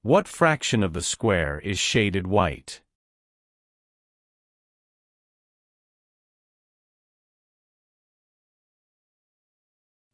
What fraction of the square is shaded white?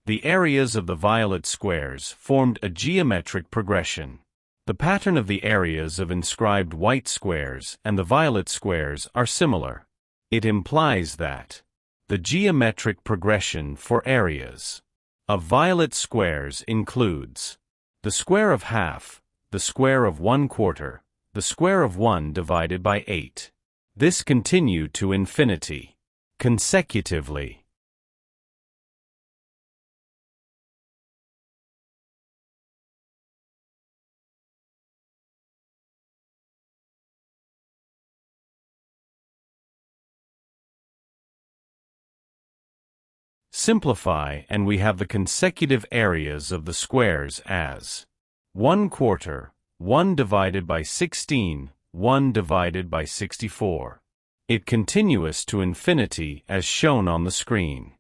The areas of the violet squares formed a geometric progression. The pattern of the areas of inscribed white squares and the violet squares are similar. It implies that the geometric progression for areas of violet squares includes the square of half, the square of 1/4, the square of 1 divided by 8. This continue to infinity consecutively. Simplify and we have the consecutive areas of the squares as 1/4, 1 divided by 16, 1 divided by 64. It continues to infinity as shown on the screen.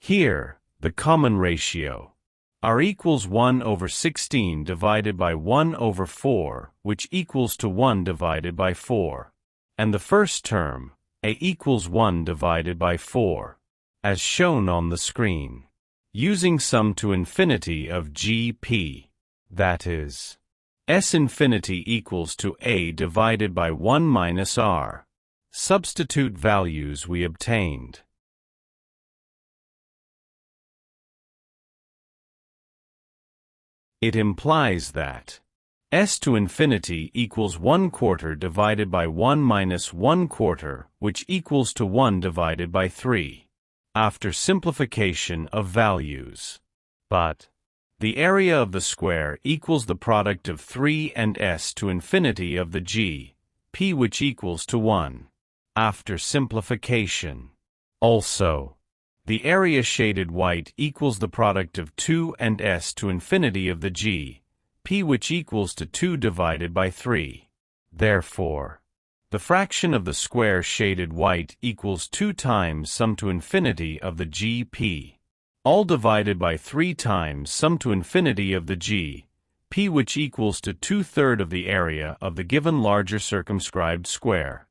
Here, the common ratio r equals 1 over 16 divided by 1 over 4, which equals to 1 divided by 4. And the first term, a equals 1 divided by 4. As shown on the screen. Using sum to infinity of GP, that is, S infinity equals to A divided by 1 minus R. Substitute values we obtained. It implies that S to infinity equals 1/4 divided by 1 minus 1/4, which equals to 1 divided by 3. After simplification of values. But the area of the square equals the product of 3 and S to infinity of the G, P which equals to 1. After simplification. Also, the area shaded white equals the product of 2 and S to infinity of the G, P which equals to 2 divided by 3. Therefore, the fraction of the square shaded white equals 2 times sum to infinity of the GP, all divided by 3 times sum to infinity of the G, P which equals to 2/3 of the area of the given larger circumscribed square.